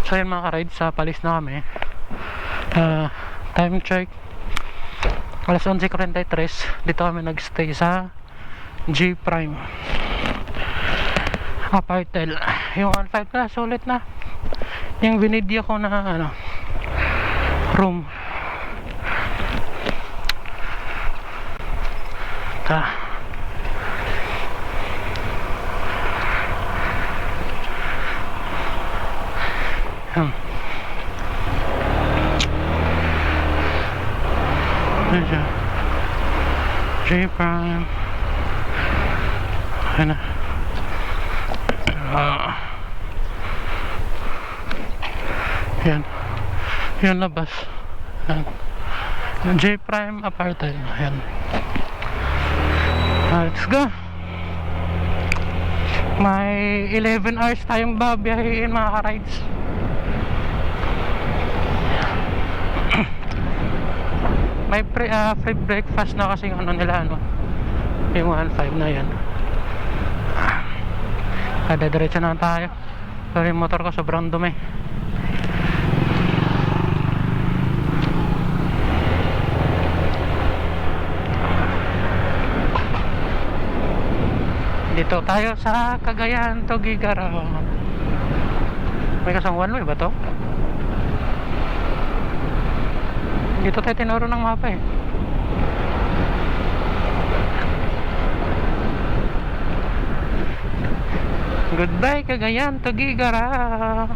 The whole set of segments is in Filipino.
So yun mga ka-ride, sa palis na kami. Time check alas 11:43. Dito kami nagstay sa G Prime Apartel. Yung 1.5 na, sulit na. Yung binidyo ko na room. G Prime. Ayan na. Yan. Yan labas. Yan. J Prime Apartel. Ayan. Let's go. May 11 hours tayong babiyahin mga ka-rides. May free breakfast na kasi yung nila yung 1.5 na yan. Diretso na tayo. Pero yung motor ko sobrang dumi. Dito tayo sa Cagayan, Tuguegarao. May kasang one way ba to? Dito tayo tinuro ng mapa eh. Goodbye Cagayan, Tuguegarao.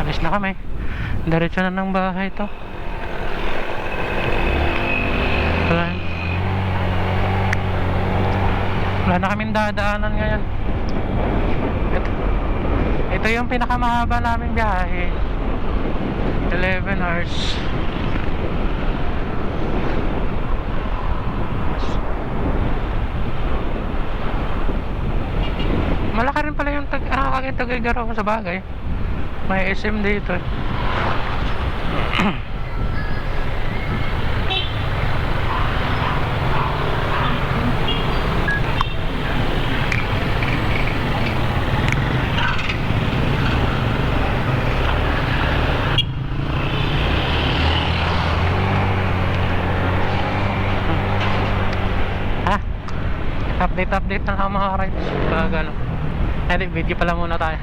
Alis na kami. Diretso na ng bahay to. Wala na kaming dadaanan ngayon. Ito yung pinakamahaba naming biyahe. 11 hours. Malaki rin pala yung Tuguegarao sa bagay. May SM dito eh. Update na lang mga rides. Video pala muna tayo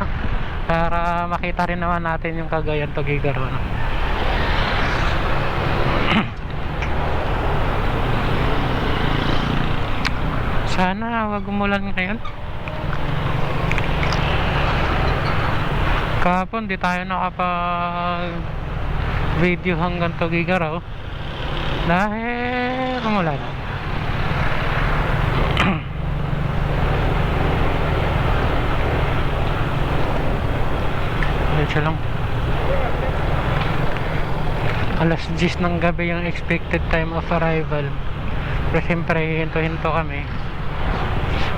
para makita rin naman natin yung Cagayan, Tuguegarao. Sana wag umulan ngayon. Kahapon di tayo nakapag video hanggang Tuguegarao dahil umulan. Diretso lang. Alas 10 ng gabi yung expected time of arrival. Pero siyempre hinto-hinto kami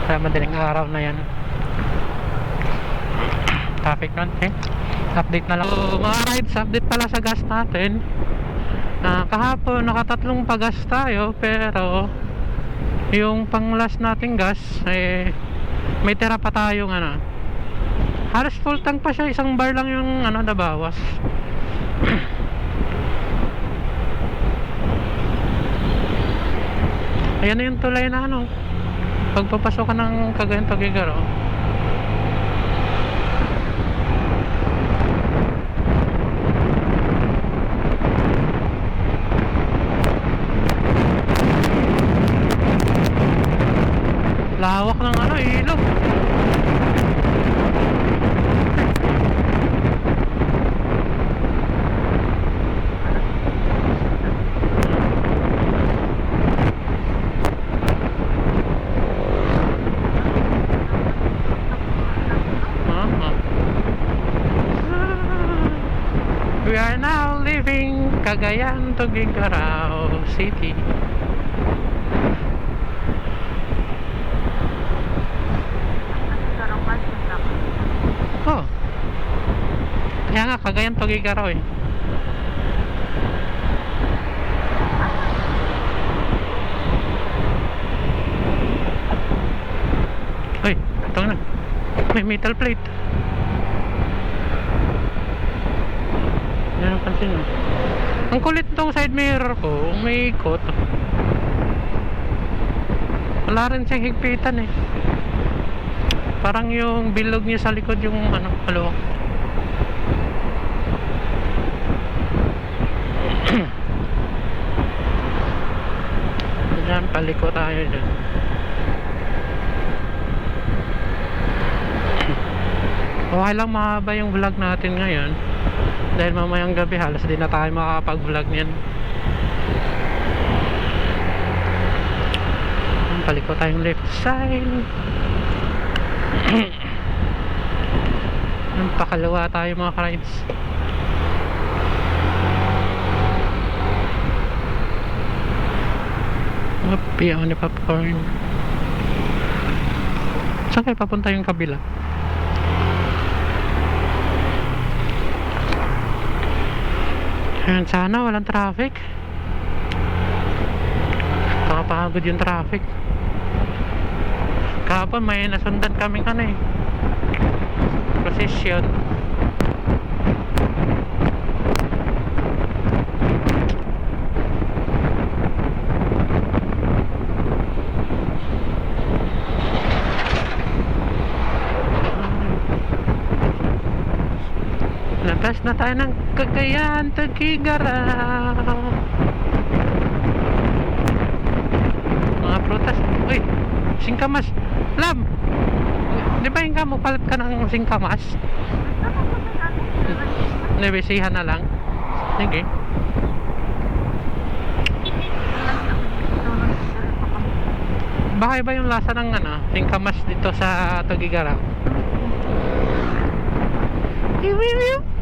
sa madaling araw na yan. Traffic nun eh. Update na lang. So, mga rides, update pala sa gas natin. Kahapon nakatatlong pagas tayo, pero yung pang last nating gas may tira pa tayong halos full tank pa siya, isang bar lang yung nabawas. Ayan na yung tulay na pagpapasok ka ng Cagayan, Tuguegarao. Lawak ng ilog. We are now leaving Cagayan, Tuguegarao City. Kaya nga Cagayan, Tuguegarao eh. Uy, ito na. May metal plate. natin. Ang kulit tong side mirror ko, umiikot. Wala rin siyang higpitan eh. Parang yung bilog niya sa likod yung ano, halo. Diyan, paliko tayo dyan. Okay lang, mahaba yung vlog natin ngayon. Dahil mamayang gabi halos di na tayo makakapag-vlog niyan. Paliko tayong left side. Pakalawa tayo mga ka-rides. Happy ako ni popcorn. Saan kayo papunta yung kabila? Ayan, sana walang traffic. Nakapagod yung traffic. Kahapon may nasundan kaming ano eh, prosesyon. Labas na tayo ng Cagayan, Tagigara. Mga prutas. Uy, singkamas. Lam, di ba yung kamo palit ka ng singkamas? Nebesihan na lang. Sige. Baka iba yung lasa ng ano, singkamas dito sa Tagigara. Iwiwiw.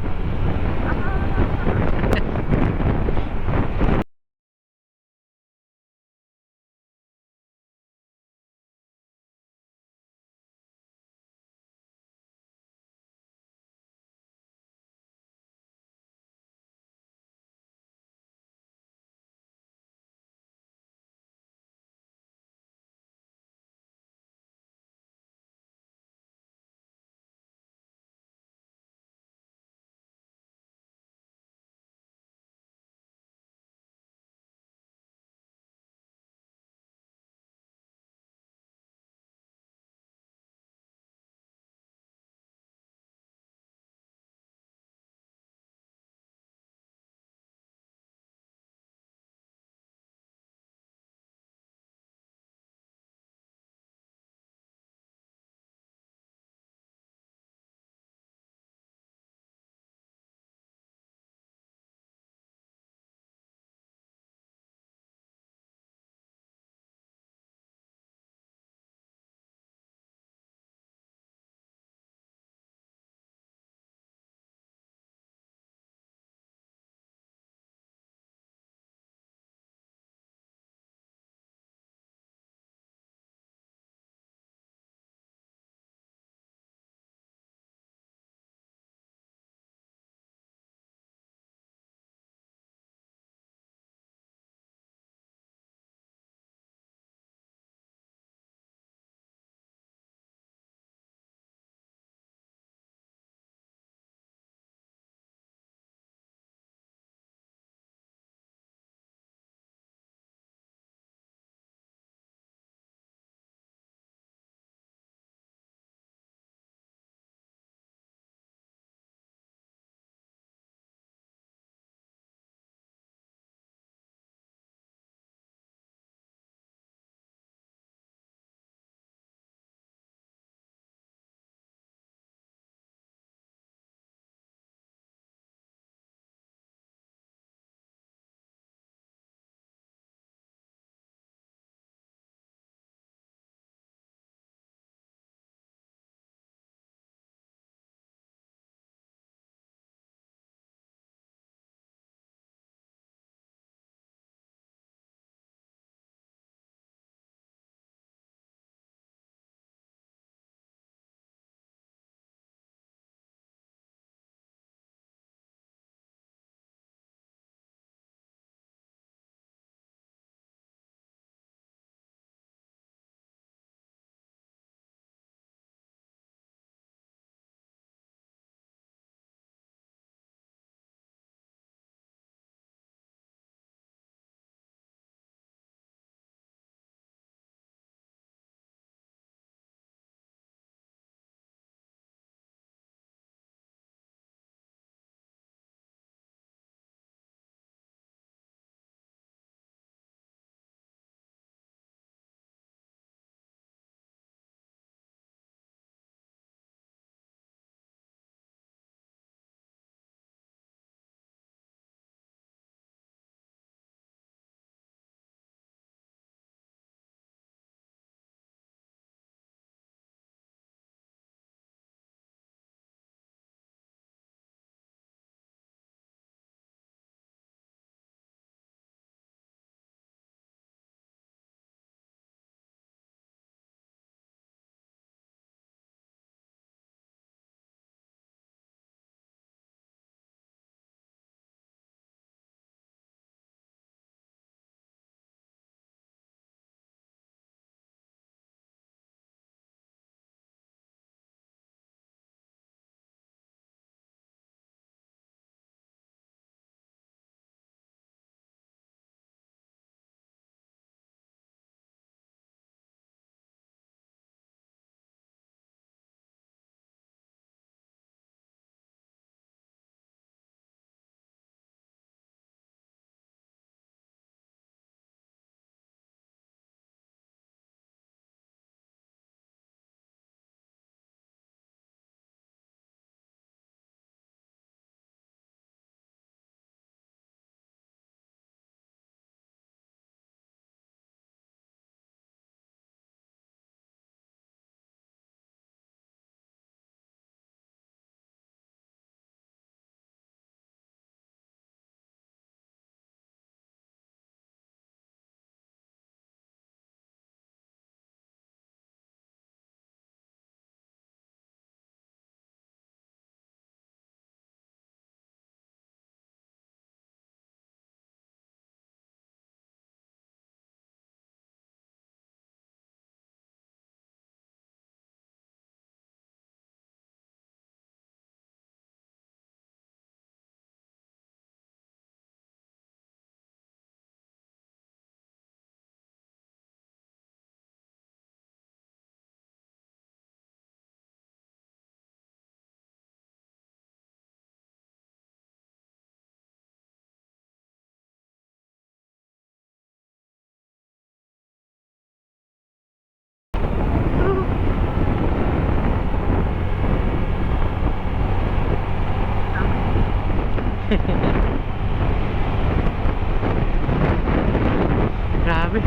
Grabe.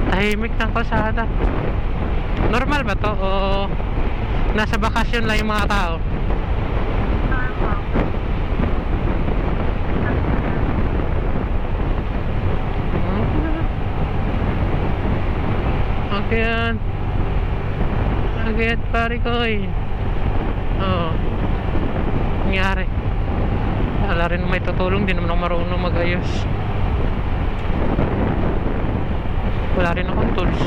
Tahimik ng kalsada. Normal ba to o nasa bakasyon lang yung mga tao? Okay yan. Agad pare ko eh. Oo. Nangyari. Wala rin may tutulong. Di naman ako marunong mag-ayos. Wala rin akong tools.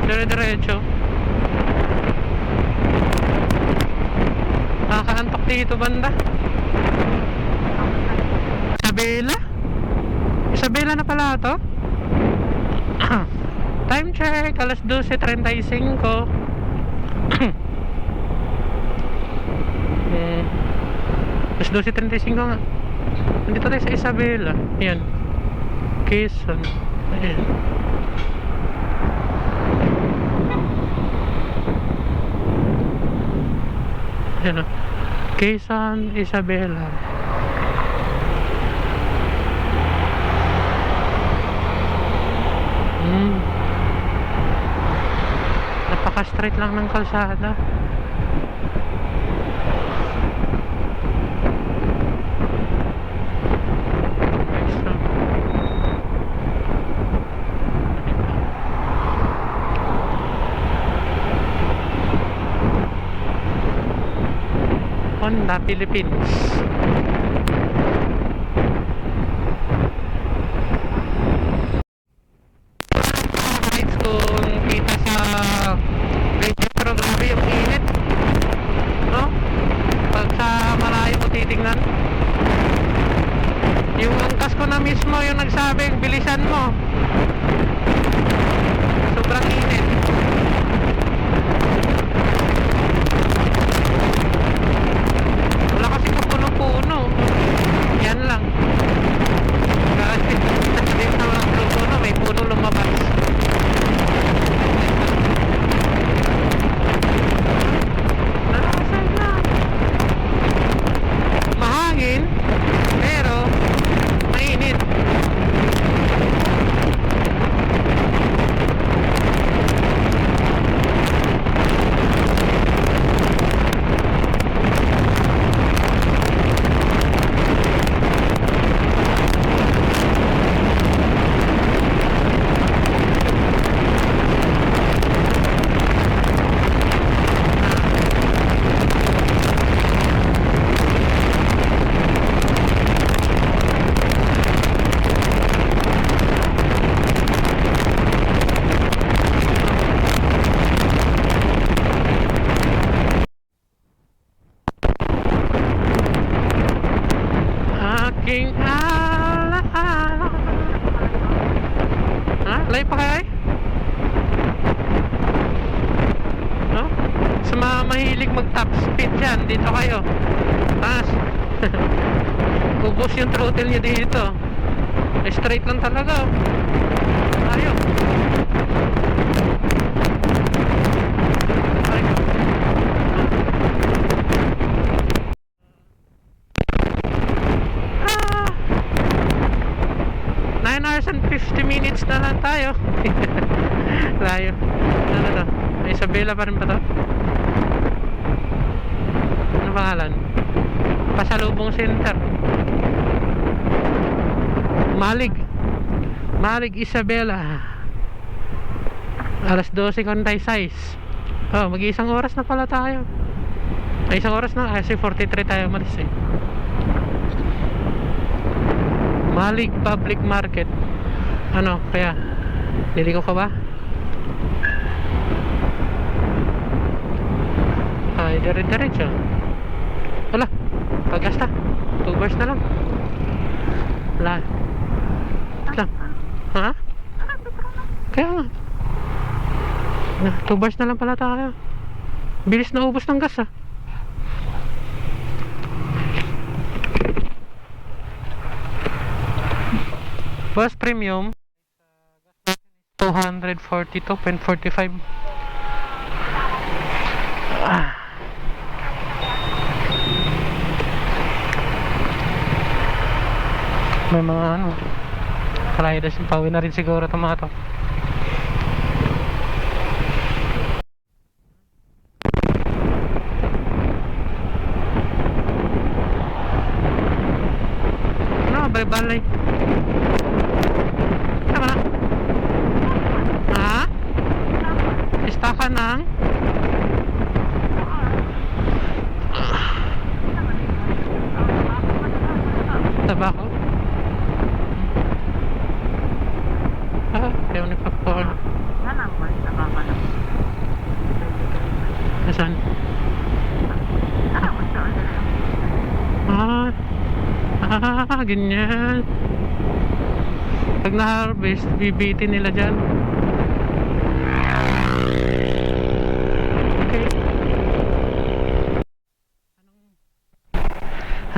Dire-diretso. Nakakaantok dito banda. Isabela? Isabela na pala to? Time check, alas 12:35. Alas 12:35 nga. Nandito tayo sa Isabela. Yan. Quezon. Ayan. Ayan o. Quezon, Isabela. Napaka-straight lang ng kalsada. Honda Philippines. Guys, kung kita sa video program yung init, no? Pag sa malayo mo titignan, yung angkas ko na mismo yung nagsabing bilisan mo, sobrang init. Wala kasi puno-puno. Yan lang. Kasi hindi na walang puno-puno, may puno lumabas. Nakasal lang. Mahangin, pero mainit. Aking alaala. Ha? Lay pa kayo? No? Sa mga mahilig mag top speed dyan, dito kayo. Taas. Ubos yung throttle nyo dito. Straight lang talaga. Ayaw. Ay. 9 hours and 50 minutes na lang tayo. Layo. Ano to? May Isabela pa rin ba to? pangalan? Pasalubong Center. Malig Isabela. Alas 12:46. Oh, mag-iisang oras na pala tayo. Ay, isang oras na kasi 43 tayo malis eh. Malig Public Market. Ano, kaya liliko ka ba? Ay, dire-diretso. Wala, pagkasta 2 bars na lang. Wala lang. Ha? Kaya nga 2 bars na lang pala tayo. Bilis na ubos ng gas ah. Bus premium 242.45. May mga ano riders, pauwi na rin siguro itong mga to. Ano, balay-balay. Tama na. Ha? Ista ka ng tabako. Kaya mo nagpapakol. Nasaan? Ganyan. Pag na-harvest, bibitin nila dyan. Okay.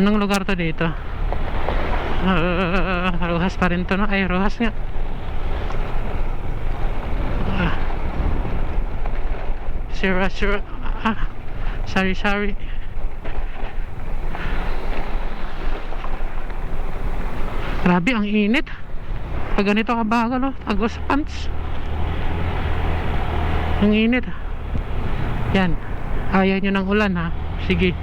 Anong lugar to dito? Rojas pa rin to, no? Ay, Rojas nga. Sira. Sorry. Grabe, ang init. Pag ganito kabagal, oh, tagos pants. Ang init. Yan. Ayaw nyo ng ulan, ha? Sige.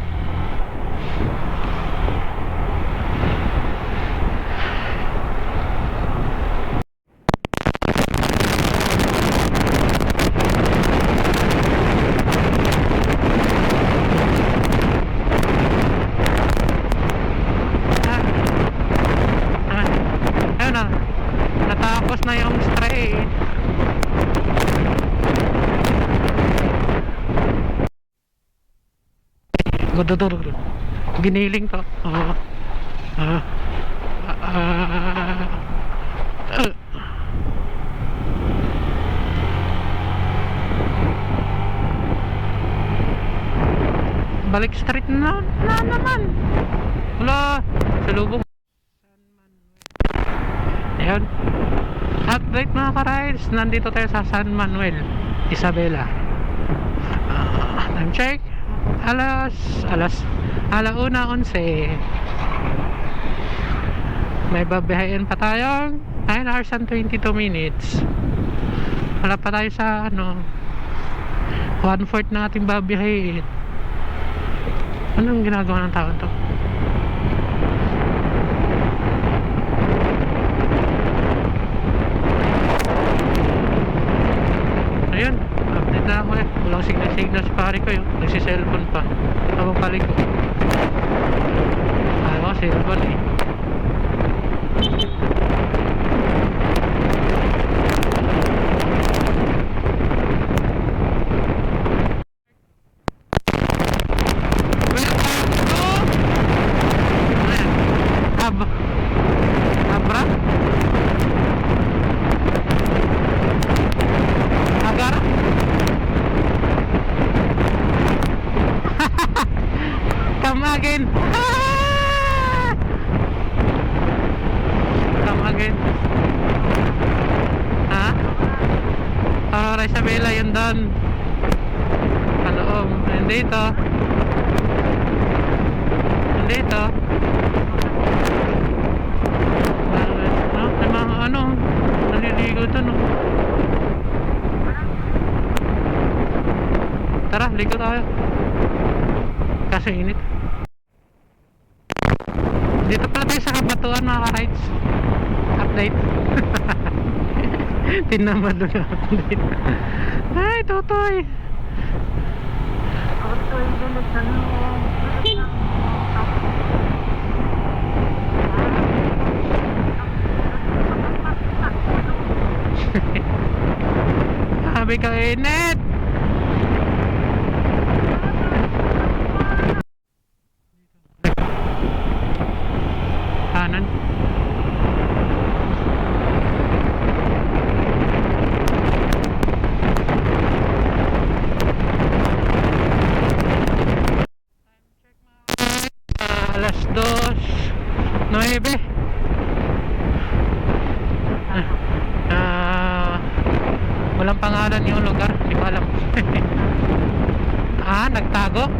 Natapos na yung straight. Giniling to. Balik street na naman. Wala, salubong. Ayun. Update mga ka-rides, nandito tayo sa San Manuel Isabela. Time check, alauna 11. May babiyahin pa tayong 9 hours and 22 minutes. Wala pa tayo sa 1/4 na ating babiyahin. Anong ginagawa ng tao to? Ayun, update na ako eh. Walang signal sa pare ko yun. Nagsiselfone pa habang palig ko. Ayaw ko, cellphone eh. Abra? Agara? Come again. Come again. Ha? Aurora Isabela yun doon. Kaloob. Nandito. Nandito. May mga naliligo to, no? Tara, ligo tayo. Kasi init. Dito pala tayo sa Kabatuan mga ka-rides. Update. Tinamad na update. Ay, Totoy. Totoy, galit na nung. Sabi ka init. Kanan. Alas 2:09. Walang pangalan yung lugar, hindi ko alam. Nagtago?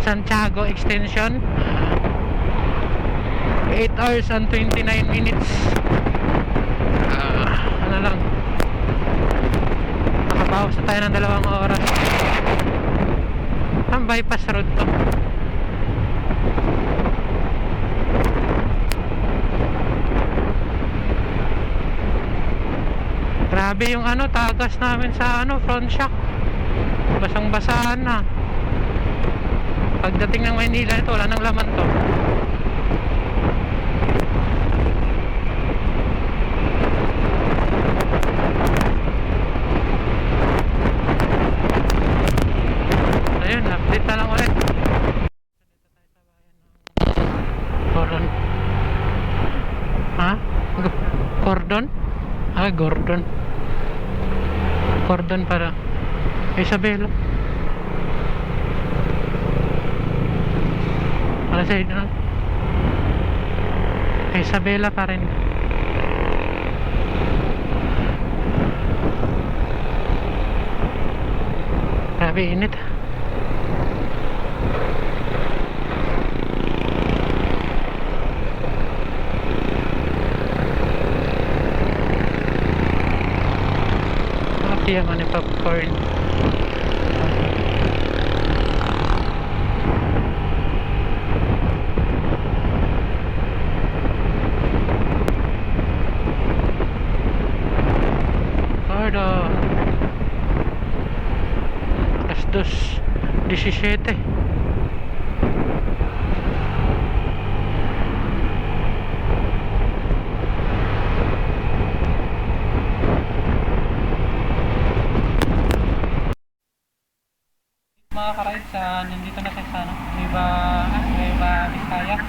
Santiago Extension. 8 hours and 29 minutes. Ano lang, nakabawas na tayo ng 2 oras. Ang bypass road to. Grabe yung tagas namin sa front shock. Basang basahan na. Pagdating ng Maynila ito, wala nang laman to. Ayun, update na lang ulit. Gordon. Gordon? Gordon. Gordon para Isabela. Wala sa Isabela pa rin. Grabe init. Siya man yung popcorn. Alas 2:17. Mga ka-rides, nandito na tayo sa Nueva Vizcaya.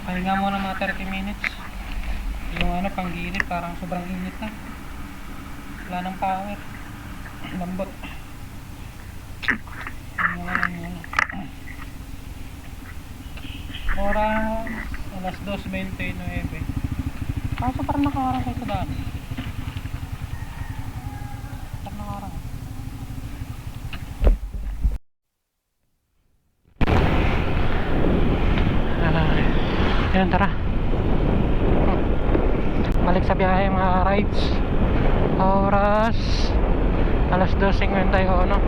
Pahinga muna mga 30 minutes. Yung panggilid parang sobrang init na. Wala ng power. Lambot. Pahinga lang muna. Oras alas 2:29. Kaso parang nakaharang kayo sa daan. Parang nakaharang. Ayan, tara. Balik sa biyahe mga rides. Oras alas 2:51.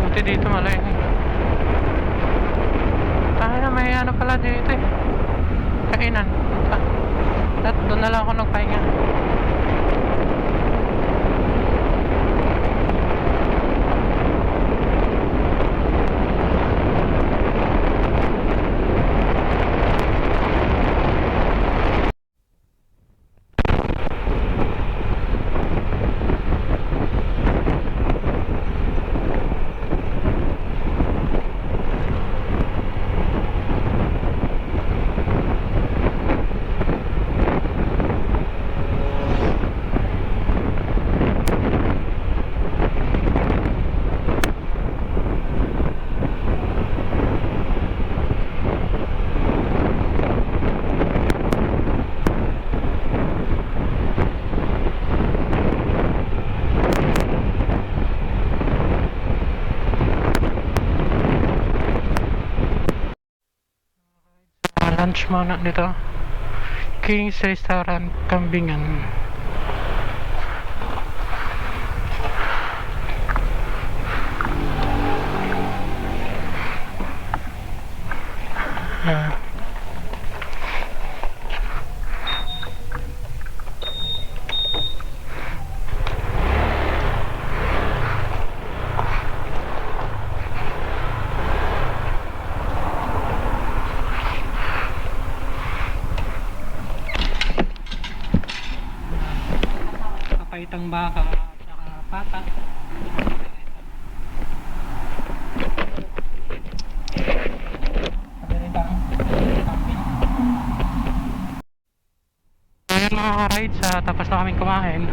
Buti dito malay. Tayo na may pala dito kainan. Doon na lang ako nagpahinga. Lunch muna dito. King's Restaurant, Kambingan. Ah. Kapaitang baka at saka pata. Ayan mga ka-rides, tapos na kaming kumain.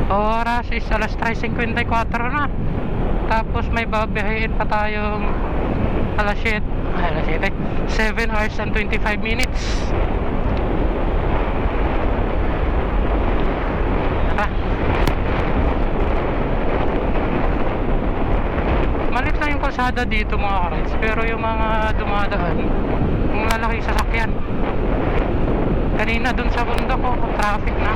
Oras is alas 3:54 na. Tapos may babiyahin pa tayong alas 7, 7 hours and 25 minutes. Tara. Malit lang yung kalsada dito mga ka-rides, pero yung mga dumadaan, yung lalaki sasakyan. Kanina dun sa bundok ko, traffic na.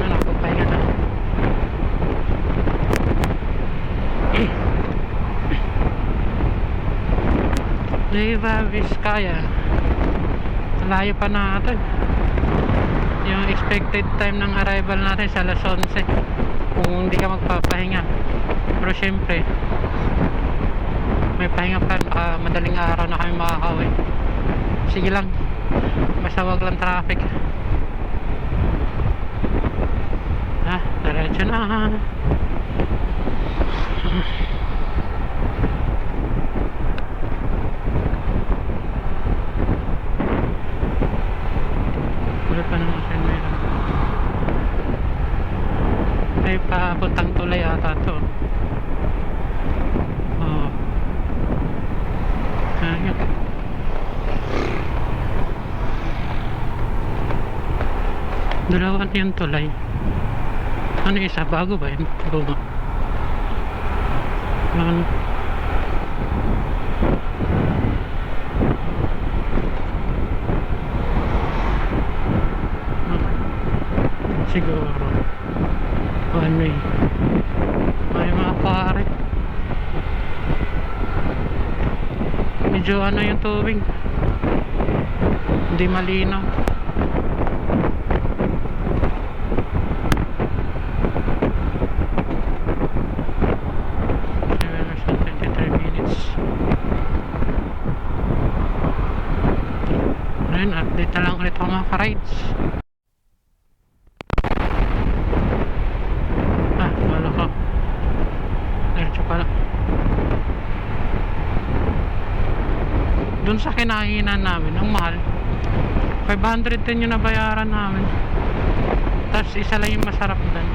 Ano, papahinga na. Nueva Vizcaya. Layo pa natin. Yung expected time ng arrival natin sa alas 11 kung hindi ka magpapahinga. Pero syempre may pahinga pa, madaling araw na kami makakauwi. Sige lang, basta wag lang traffic. Diretso na. Ulit pa naman siya meron. Ay papuntang tulay ata to. Ayun. Dalawa na yung tulay. Ano isa? Bago ba yun? Luma. Ano? Siguro one way. May mga pare. Medyo ano yung tubig, hindi malinaw. Ayun, update na lang ulit ako mga ka-rides. Wala ko. Diretso pala. Doon sa kinainan namin, ang mahal. 500 din yung nabayaran namin. Tapos isa lang yung masarap doon.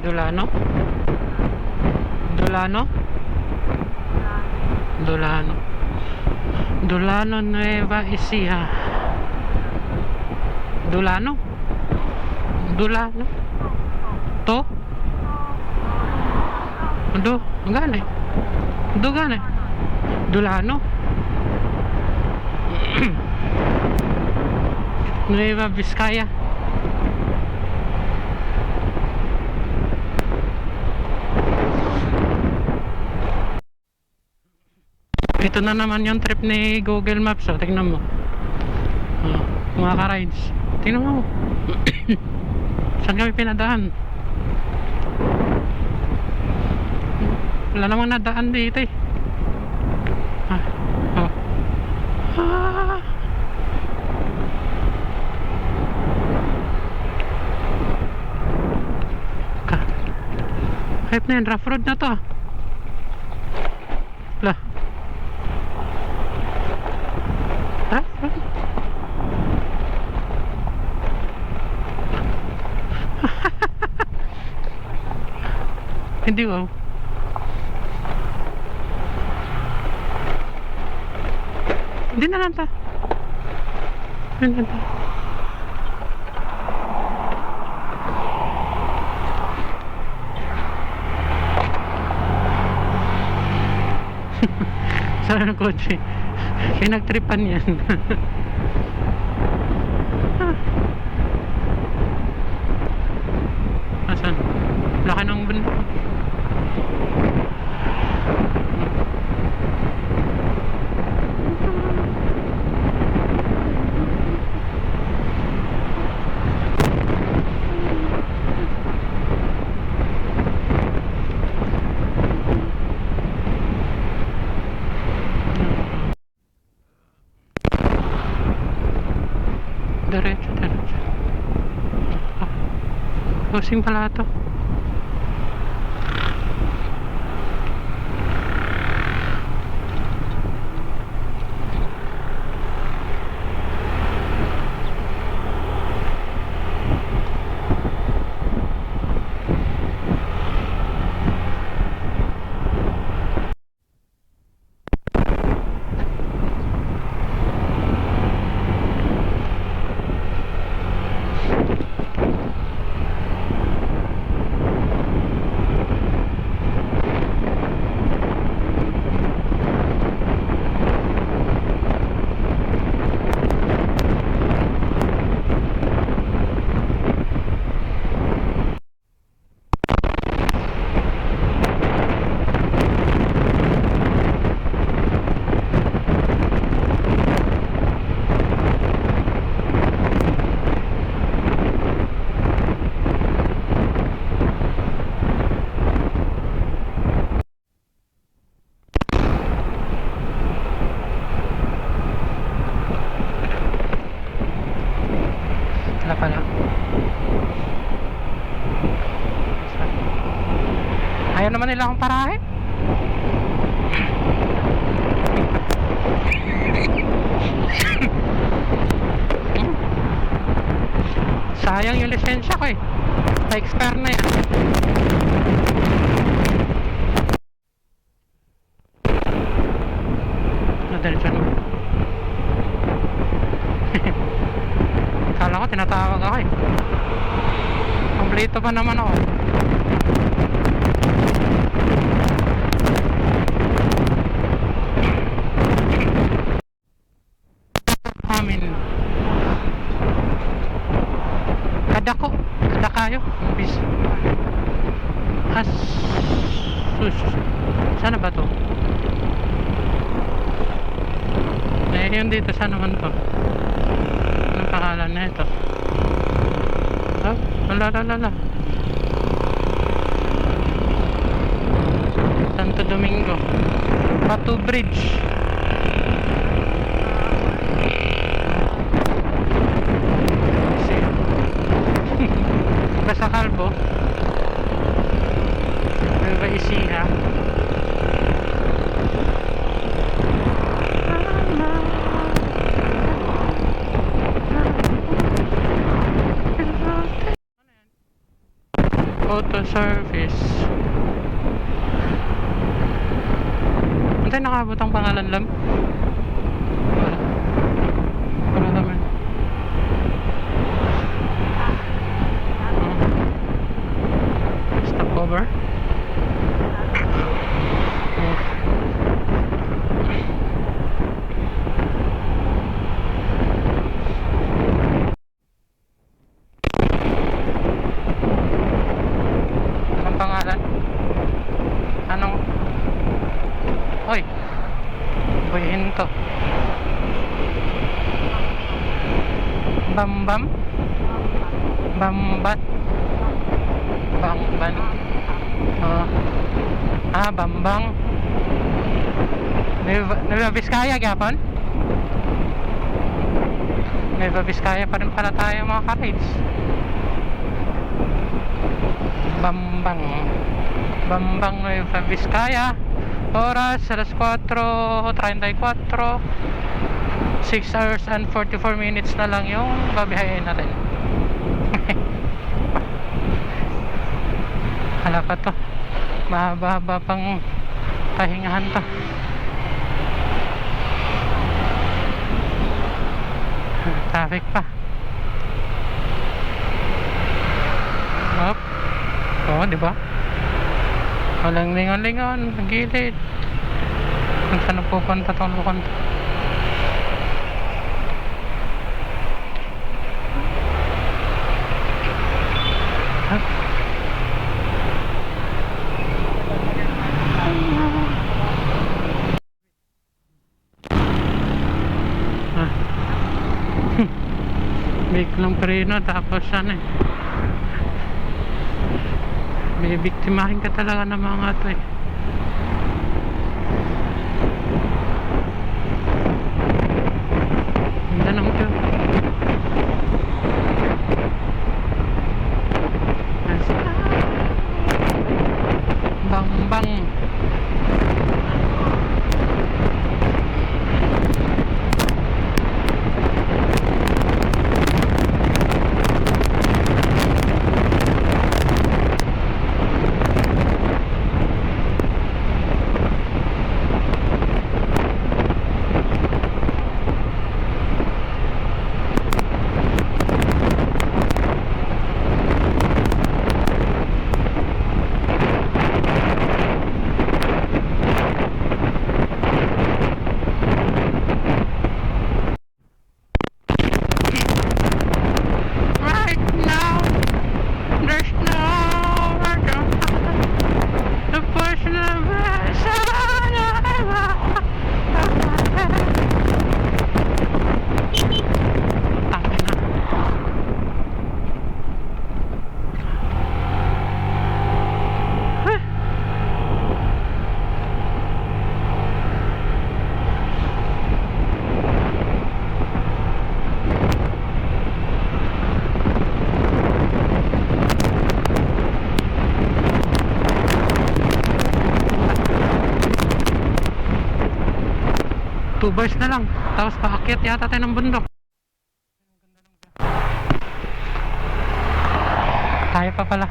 Dulano? Dulano? Dulano. Dulano Nueva Ecija. Dulano? Dulano? To? Do? Gane? Do gane? Dulano? Nueva Vizcaya. Ito na naman yung trip ni Google Maps, tingnan mo. Mga ka-rides. Tingnan mo. Saan kami pinadaan? Wala namang nadaan dito eh. Ah, oh. Ah. Kahit na yan, rough road na to ah. Lah. Ha? Hindi wow. Hindi na lang ta. Hindi na lang ta. Saan ang kotse? Pinagtripan yan. Asan? Laki ng bundok. Diretso, diretso. Crossing pala ito. Wala pala. Ayaw naman nila akong parahe. Sayang yung lisensya ko eh. Pa-expire na yan. Nadalito naman. Kala ko tinatawag ako eh. Kompleto pa naman ako. Amin. Kadako. Kada kayo. Bis. As. Sus. Sana ba to? Eh yun dito. Sana naman to. Anong pangalan na ito? Oh, wala. Santo Domingo. Patu Bridge. Basta Calvo. Nueva Ecija. Auto service. Antay nakabot ang pangalan lang. Wala naman. Stop over. Anong pangalan? Anong? Oy. Boy hinto. Bam bam. Bamban. Bangban. Oh. Bambang. Nueva Vizcaya gyapon? Nueva Vizcaya pa rin pala tayo mga ka-rides. Bambang. Bambang Nueva Vizcaya. Oras alas 4:34. 6 hours and 44 minutes na lang yung babiyahin natin. Halaka to, mahaba-haba pang pahingahan to. Traffic pa. Up. Oo, di ba? Walang lingon-lingon, ang gilid. Kung saan pupunta tong lukan to. Biglang preno tapos ano eh, may biktimahin ka talaga ng mga to eh. Ganda ng ito. Bang. Two bars na lang, tapos paakyat yata tayo ng bundok. Tayo pa pala,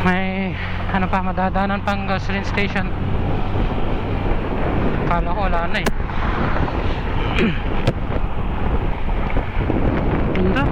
may ano pa, madadaanan pang gasoline station. Kala ko wala na eh. Ganda.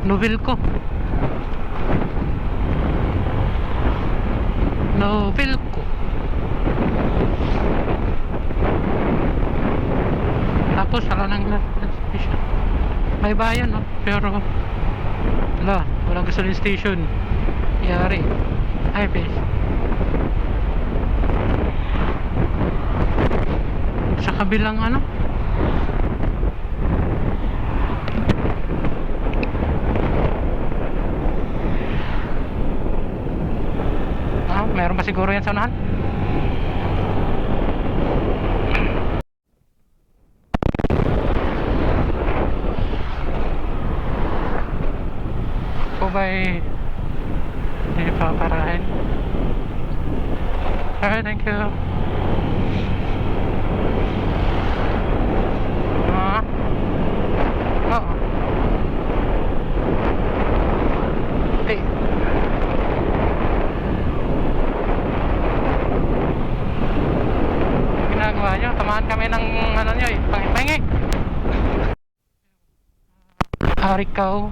Novelco. Tapos wala nang station. May bayan no? Pero wala, walang gasoline station. Yari. Ay bes. Sa kabilang ano, meron pa siguro yan sa unahan. O ba'y hindi paparahin? Alright, thank you. Oo. Hey. Ginagawa nyo, tamahan kami ng ano nyo eh, pangipingi. Arikaw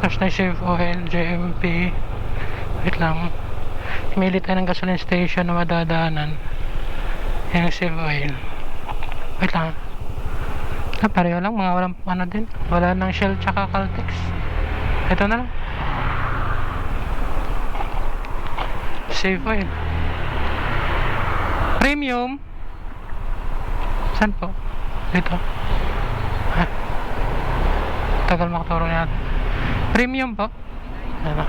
Tapos na save oil, JMP. Wait lang. Pumili tayo ng gasoline station na madadaanan. Yan yung save oil. Wait lang. Pareho lang, mga walang ano din. Wala nang Shell tsaka Caltex. Ito na lang. Save oil. Premium. Saan po? Dito. Ah. Tagal makaturo niya. Premium po. Ano?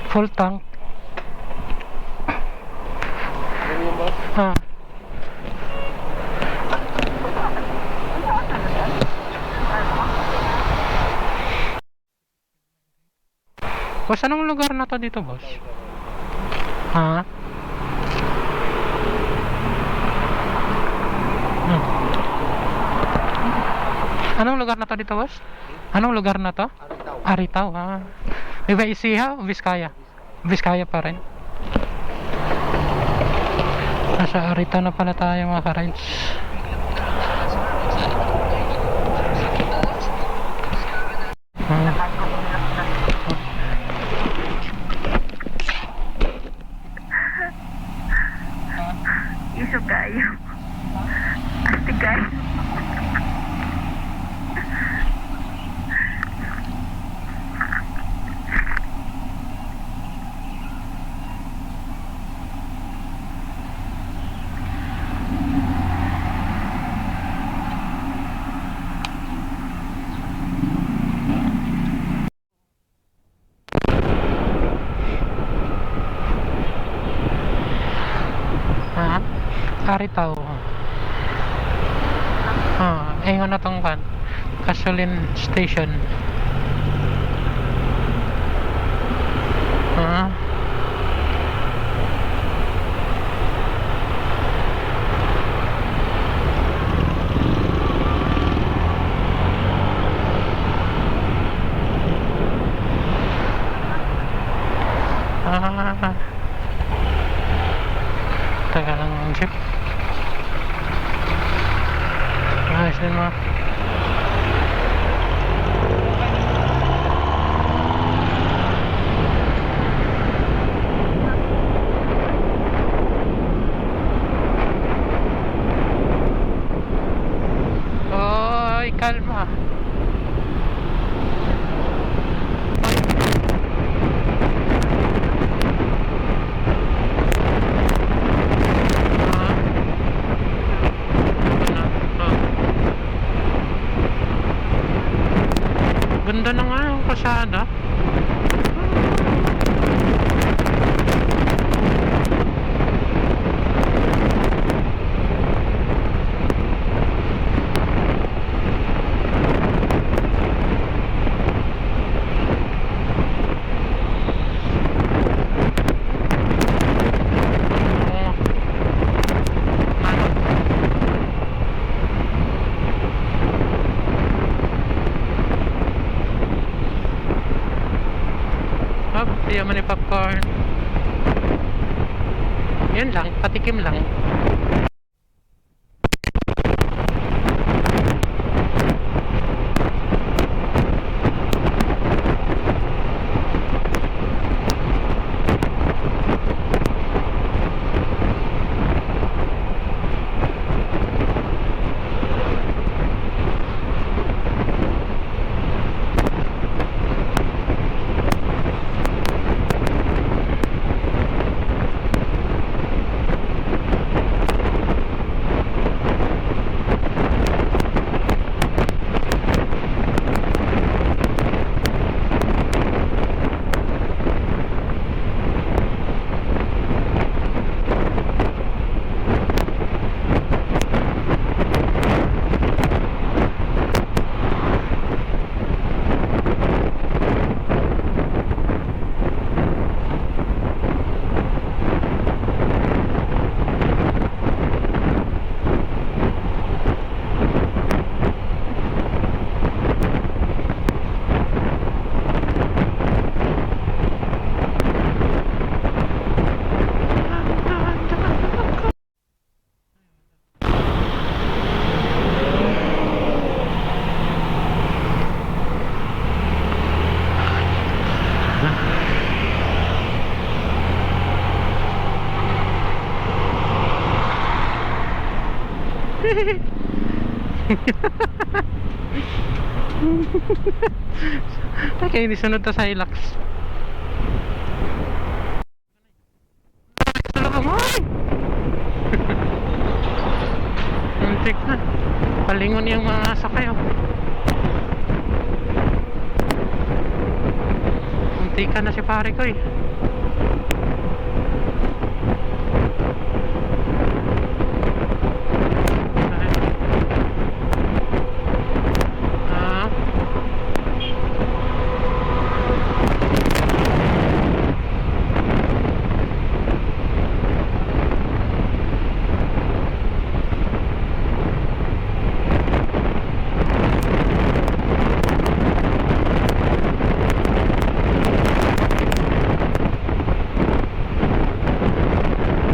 Full tank. Premium boss? Ah. Boss, anong lugar na to dito, boss? Ha? Hmm. Anong lugar na to dito, boss? Anong lugar na to? Aritaw, ha? Iba Isiha o Vizcaya? Vizcaya pa rin. Nasa Aritaw na pala tayo, mga ka-rides. Iso kayo. Asti kayo. Ha? Aritaw. Ingon na tong kan. Gasoline station. Ha? Taga ng jeep. Ayos din mga. Oy, kalma. Ganda na nga yung pasada. Di naman yung popcorn. Yun lang, patikim lang. Okay, hindi sunod to sa Hilux. Ay! Muntik na. Palingon yung mga sakay, oh. Muntikan na si pare ko, eh. Ah.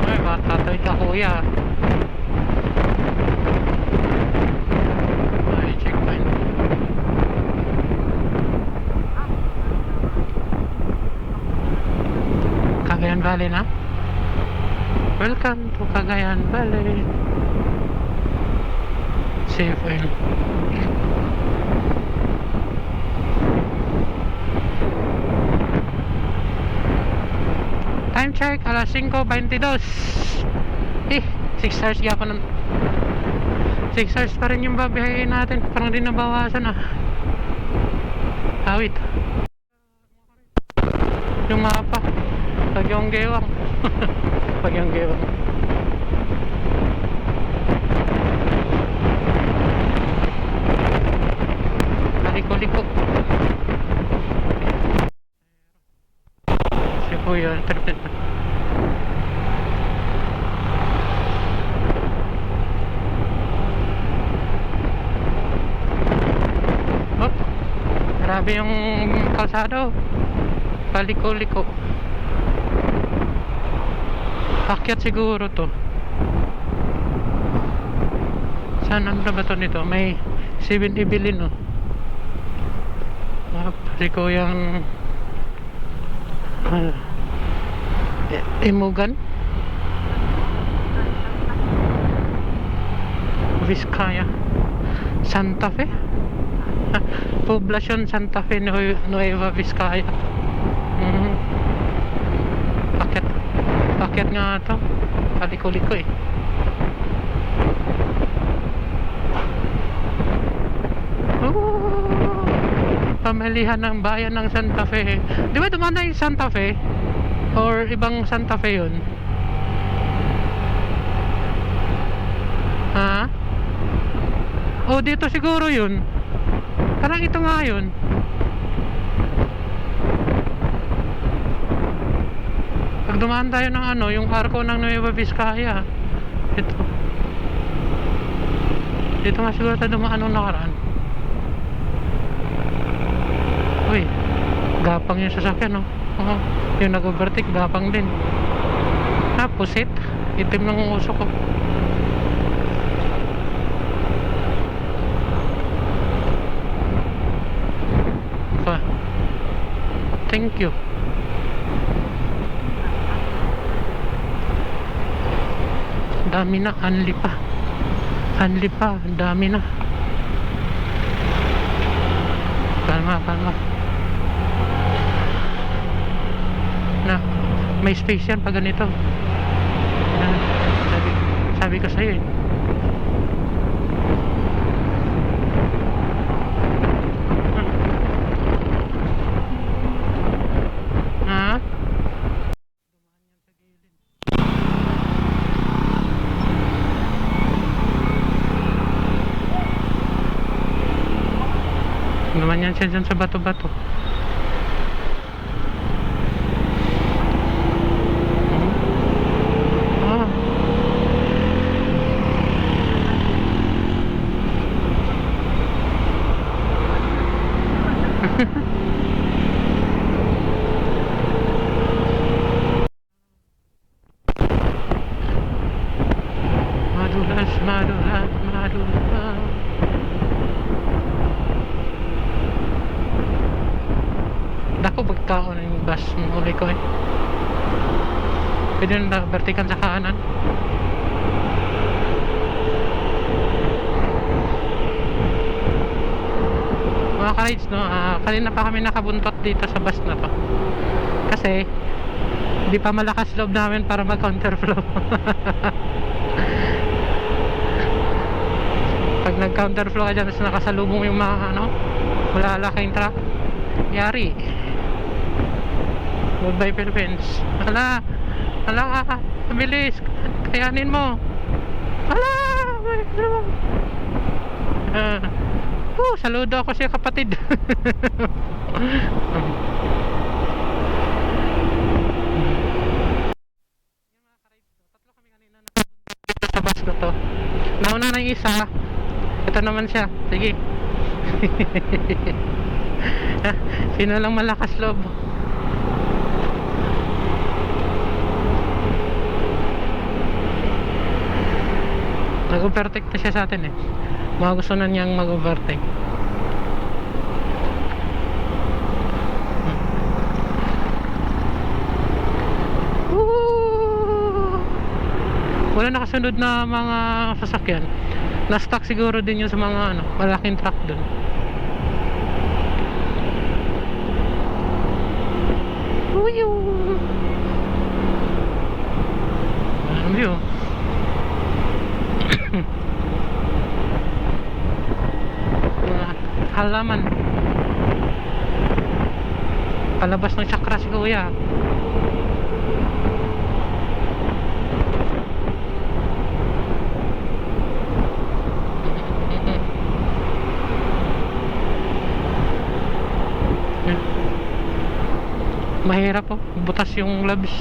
Ay, bata to ika kuya. Ay, checkpoint. Cagayan Valley na? Welcome to Cagayan Valley. Safe oil. Time check, alas 5:22. 6 hours gyapon. 6 hours pa rin yung babiyahin natin. Parang di nabawasan, ah. Awit. Yung mapa. Pagyong gewang. Pagyong gewang. Liko-liko. Si Kuya, internet na. Oh, grabe yung kalsado. Paliko-liko. Akyat siguro to. Saan ang ba to nito? May 7 ibilin, oh. Si Kuyang Imugan Vizcaya Santa Fe. Poblacion Santa Fe Nueva Vizcaya. Paket nga to. Paliko-liko, eh. Pamilihan ng bayan ng Santa Fe. Di ba dumaan na yung Santa Fe? Or ibang Santa Fe yun? Ha? Oh, dito siguro yun. Parang ito nga yun. Pag dumaan tayo ng ano, yung arko ng Nueva Vizcaya. Ito. Dito nga siguro tayo dumaan nung nakaraan. Uy, gapang yung sasakyan, no? Yung nag-overtake, gapang din. Pusit. Itim ng uso ko. Pa. Thank you. Dami na, anli pa. Anli pa, dami na. Kalma, kalma. Na may space yan pag ganito. Sabi ko sa'yo, eh. Ha? Naman yan siya dyan sa bato-bato. Madulas, madulas, madulas. Dako pagkaon yung bus muli ko, eh. Pwede na bertikan sa kanan. Mga ka-rides, no, kanina pa kami nakabuntot dito sa bus na to. Kasi hindi pa malakas loob namin para mag counterflow. Pag nag counterflow ka dyan, tapos nakasalubong yung mga malalaking truck, yari. Goodbye Philippines. Hala ka, mabilis, kayanin mo. Hala, saludo ako siya, kapatid. Tatlo kami kanina dito sa bus na to. Nauna na yung isa. Ito naman siya. Sige. Sino lang malakas loob? Nag-overtake na siya sa atin eh. Mga gusto na niyang mag-overtake. Wala nakasunod na mga sasakyan. Na-stuck siguro din yun sa mga malaking truck dun. Uyo. Ano yun? Halaman. Palabas ng chakra si kuya. Mahirap po, butas yung labs.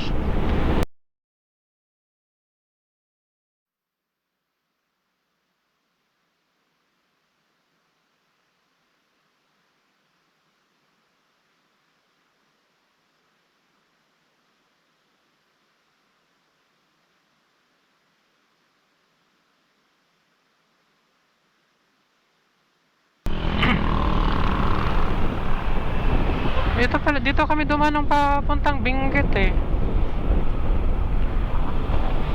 Ito pala, dito kami dumaan ng papuntang Benguet eh.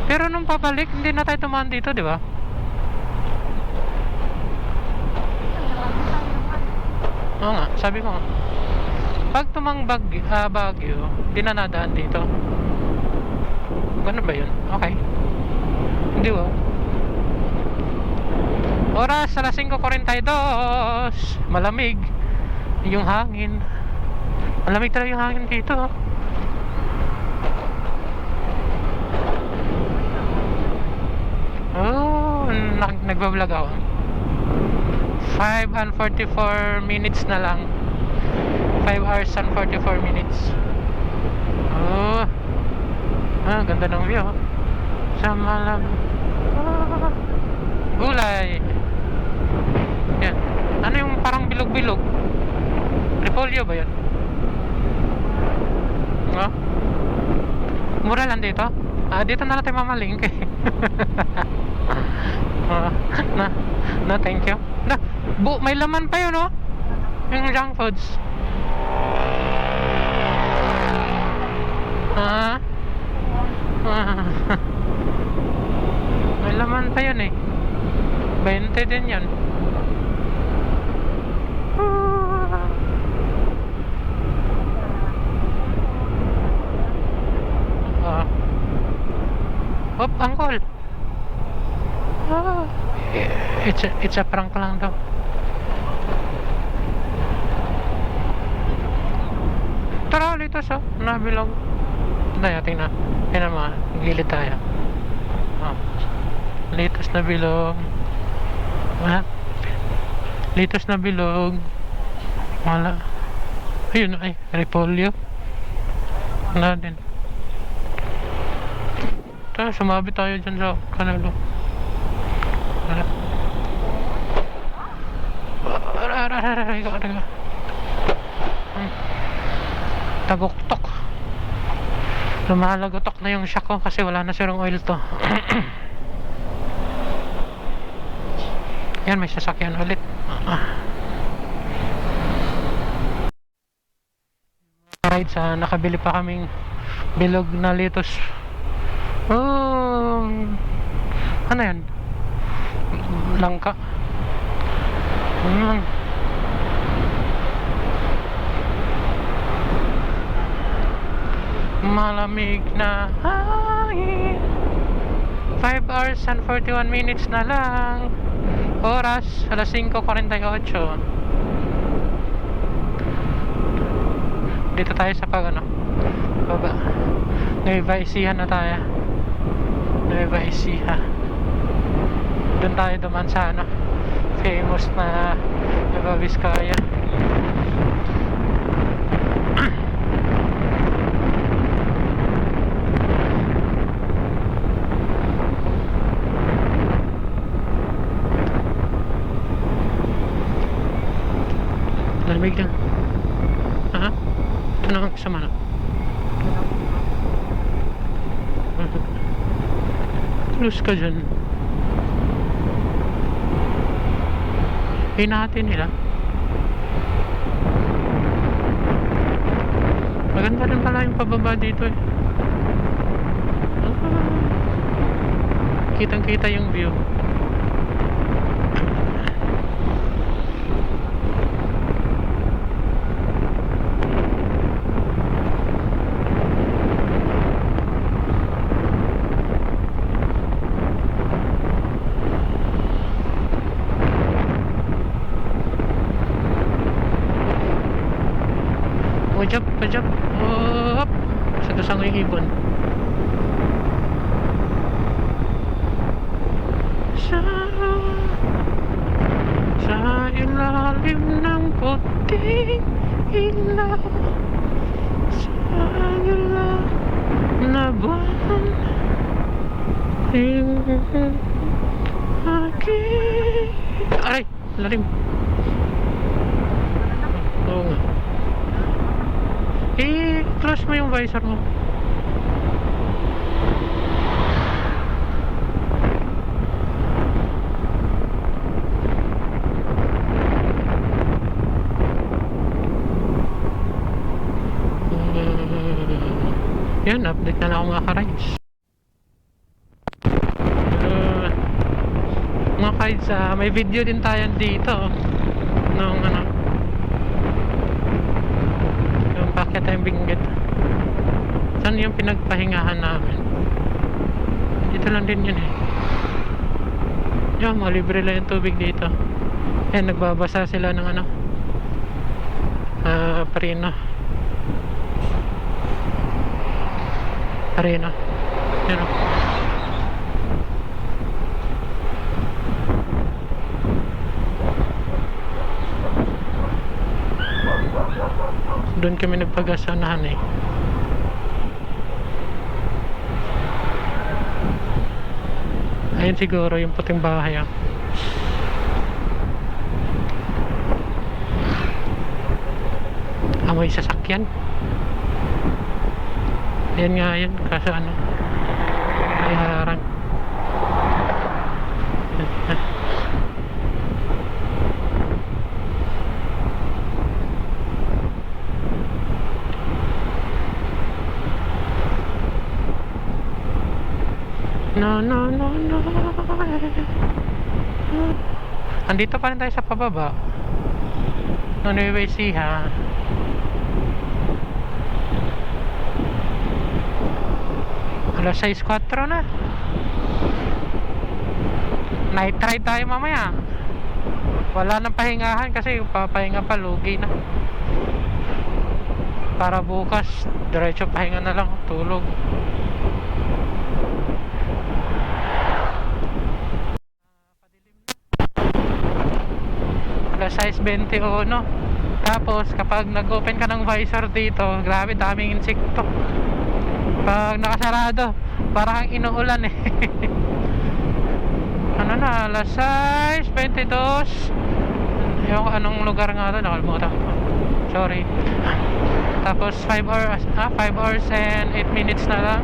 Pero nung pabalik, hindi na tayo dumaan dito, di ba? Oo nga, sabi ko nga. Pag tumang Baguio, hindi na nadaan dito. Ganun ba yun? Okay. Hindi ba? Oras, alas 5:42. Malamig yung hangin. Malamig talaga yung hangin dito. Oh, nagbablog ako. 5 and 44 minutes na lang. 5 hours and 44 minutes. Oh, ganda ng view. Sa gulay. Yan. Ano yung parang bilog-bilog? Repolyo ba yan? Mura lang dito? Dito na natin mamalingke. Thank you. May laman pa yun, yung junk foods. May laman pa yun eh. 20 din yun. Hop, angkol. It's a prank lang daw. Tara, litos nabilog. Tingnan mo, gilid tayo. Litos na bilog. Litos na bilog. Wala. Ayun, repolyo. Wala din. Sumabi tayo dyan sa kanalo. Taguktok. Lumalagotok na yung shock ko kasi wala na sirang oil to. Yan, may sasakyan ulit. Rides, nakabili pa kaming bilog na litos. Ano yan? Langka. Malamig na hangin. 5 hours and 41 minutes na lang. Oras, alas 5:48. Dito tayo sa baba. Nueva Ecija na tayo. Nueva Ecija. Doon tayo duman sa famous na Nueva Vizcaya. Lamig lang. Ha? Ito na ang kasama na. Close ka dyan. Hinahatin nila. Maganda rin pala yung pababa dito eh. Kitang kita yung view. Pajab. Hop. Sa dusang yung ibon. Sa ilalim ng puting ilaw, sa ilaw na buwan, aking... Aray! Lalim. Oo nga. Close mo yung visor mo. Yan, update na lang ako mga ka-rides. Mga ka-rides, may video din tayo dito nung yung packet tayong Benguet. Saan yung pinagpahingahan namin? Dito lang din yun eh. Yan, malibre lang yung tubig dito. Yan, nagbabasa sila ng Parino. Yan o. Doon kami nagpagasanahan eh. Ayun siguro yung puting bahay amoy sasakyan. Ayan nga yan, kaso may harang. No. Andito pa rin tayo sa pababa. Nueva Ecija. Alas 6:04 na. Night ride tayo mamaya. Wala nang pahingahan kasi yung papahinga pa lugi na. Para bukas diretso pahinga na lang, tulog. Alas 6:21. Tapos kapag nag-open ka ng visor dito, grabe daming insekto. Pag nakasarado, parang inuulan eh. Alas 6:22. Yung anong lugar nga ito, nakalimutan ko. Sorry. Tapos 5 hours and 8 minutes na lang.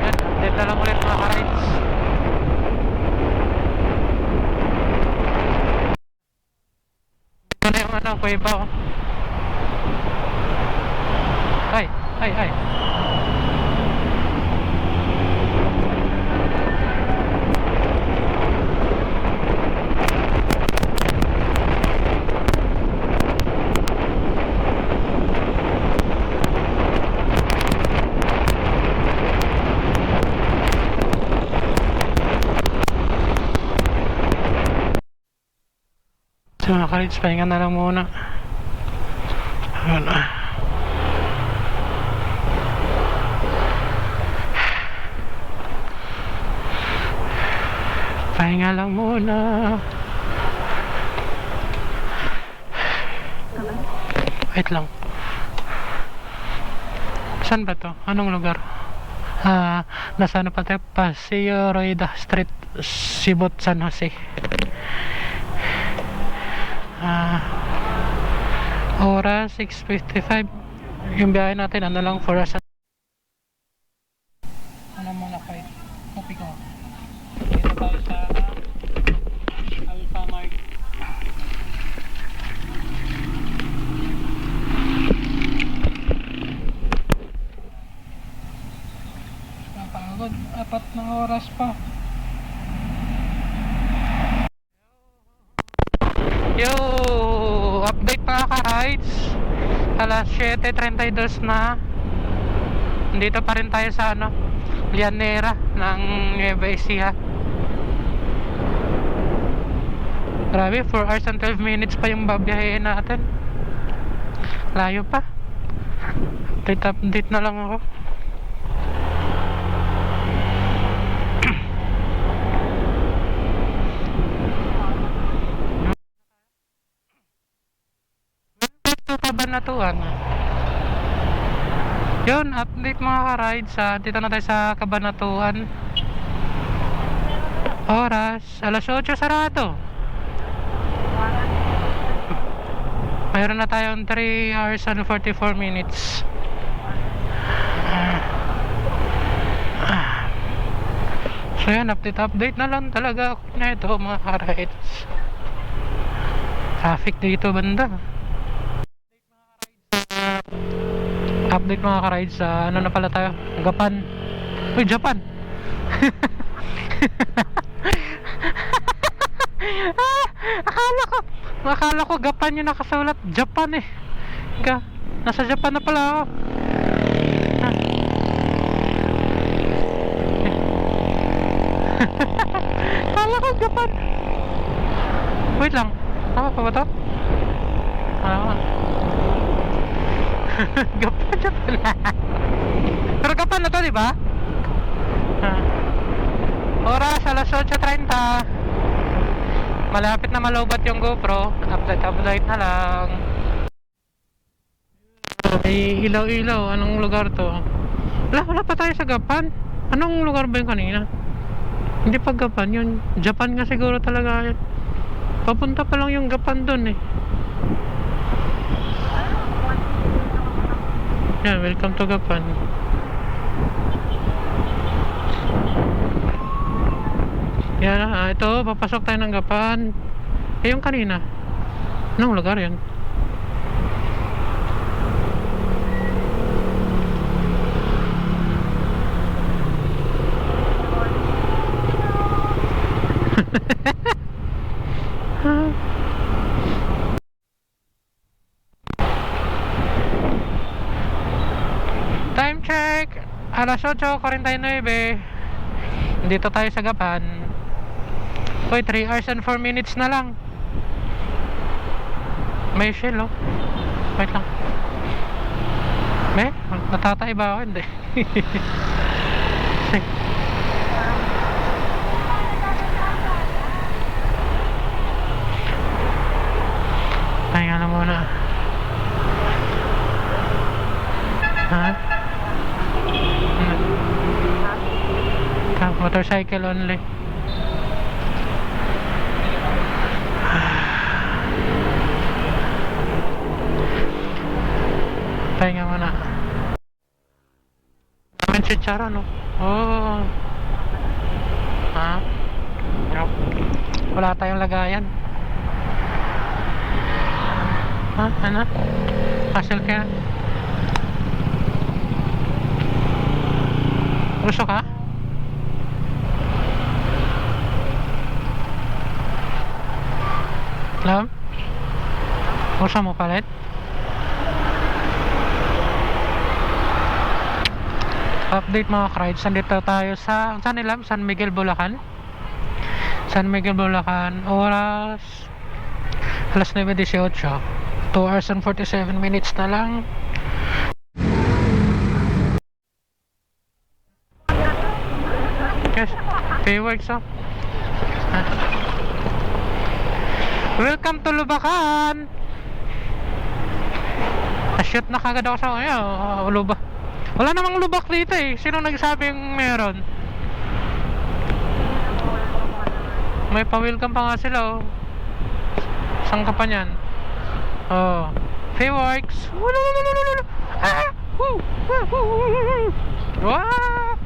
Yan, update na lang ulit mga ka-rides. Ito na yung kuweba ko. Ay. rides, pahinga na lang muna. Ayun. Pahinga lang muna. Wait lang. Saan ba to? Anong lugar? Nasa ano pa tayo? Paseo Rueda Street, Sibot, San Jose. Oras 6:55. Yung biyahe natin ano lang, 4 hours. Ano muna kayo? Kopi ko. Dito tayo sa Alpha Mart. Napagod, 4 na oras pa. Yo! Update mga ka-rides. Alas 7:32 na. Dito pa rin tayo sa ano, Llanera ng Nueva Ecija. Grabe, 4 hours and 12 minutes pa yung babiyahin natin. Layo pa. Update na lang ako. Kabanatuan. Yun, update mga ka-rides. Dito na tayo sa Kabanatuan. Oras, alas 8 sarado. Mayroon na tayong 3 hours and 44 minutes. So yan, update na lang talaga ako na ito mga ka-rides. Traffic dito banda. Update mga ka-rides, ano na pala tayo? Japan. Uy, Japan. Akala ko Japan yung nakasulat. Japan eh. Nasa Japan na pala ako. Akala ko Japan. Wait lang. Tama pa ba to? Japan. Pero Japan na to, di ba? Oras alas 8:30. Malapit na malobat yung GoPro. Update na lang. Ay, ilaw. Anong lugar to? Wala pa tayo sa Japan. Anong lugar ba yung kanina? Hindi pa Japan yun. Japan nga siguro talaga yun. Papunta pa lang yung Japan dun eh. Yeah, welcome to Japan. Yan na, ito, papasok tayo ng Japan. Eh, yung kanina. Anong lugar yan? Time check, alas 8:49. Dito tayo sa Japan. Uy, 3 hours and 4 minutes na lang. May shell oh. Wait lang. Natatay ba ako? Hindi. Pahinga na muna. Motorcycle only. Pahinga muna. Main chichara no? Oh. Wala tayong lagayan. Ano? Hassle ka? Gusto ka? Lam? Gusto mo palit? Update mga ka-rides. Nandito tayo sa saan nila? San Miguel, Bulacan. San Miguel, Bulacan. Oras Alas 9:18. 2 hours and 47 minutes na lang. Yes, fireworks oh. Welcome to Lubacan. Na-shoot na kagad ako sa lubak. Wala namang lubak dito eh. Sino nagsabing meron? May pa-welcome pa nga sila oh. Saan ka pa niyan? Oh, fireworks. Ah! Wow!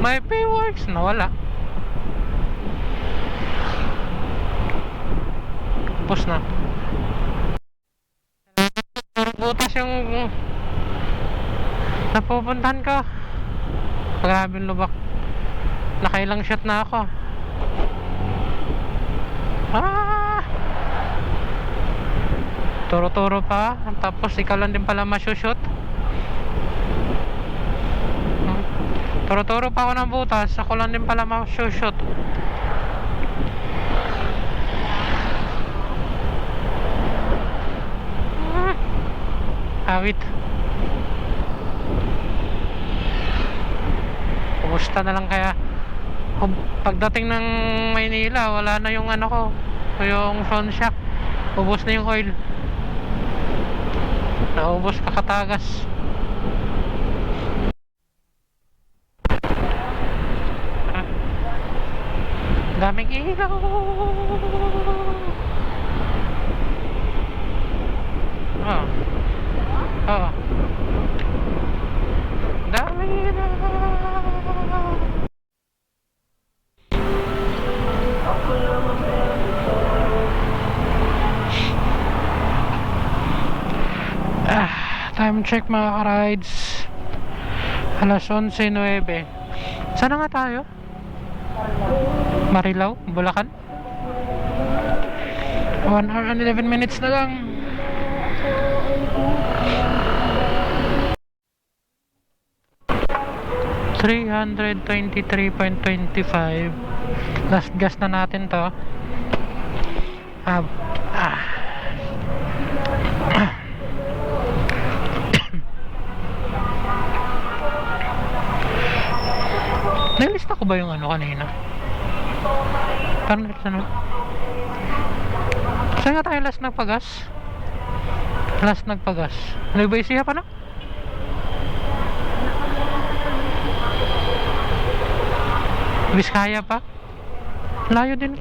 May fireworks na wala. Tapos na. Butas yung napupuntahan ko. Grabe yung lubak. Nakailang shot na ako. Turo-turo pa. Tapos ikaw lang din pala masushoot. Turo-turo pa ako ng butas. Ako lang din pala masushoot. Awit. Kumusta na lang kaya pagdating ng Maynila, wala na yung ano ko, yung front shock. Ubos na yung oil. Naubos kakatagas. Daming ilaw. Oh. Oh. Daming ilaw. Time check mga ka-rides. Alas 11:09. Saan na nga tayo? Marilao, Bulacan. 1 hour and 11 minutes na lang. $323.25. Last gas na natin to. Nalista ko ba yung ano kanina? Parang nalista na. Saan nga tayo last nagpagas? Last nagpagas Nagbaysiya pa na? Biskaya pa? Layo din.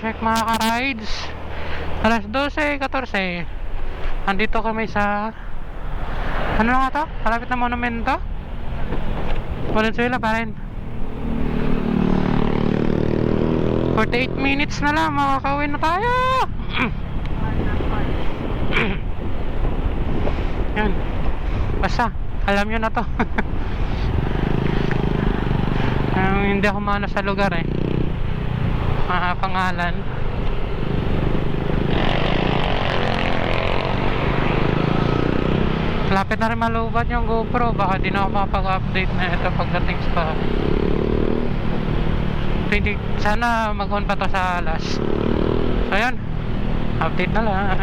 Check mga ka-rides. Alas 12:14. Andito kami sa ano na nga to? Malapit na monumento. Valenzuela pa rin. 48 minutes na lang, makakauwi na tayo. Yan. Basta, alam nyo na to. Hindi ako maano sa lugar eh. Pangalan. Lapit na rin malubat yung GoPro. Baka di na ako makapag-update na ito pagdating sa sana mag-on pa to sa alas. So yan, update na lang.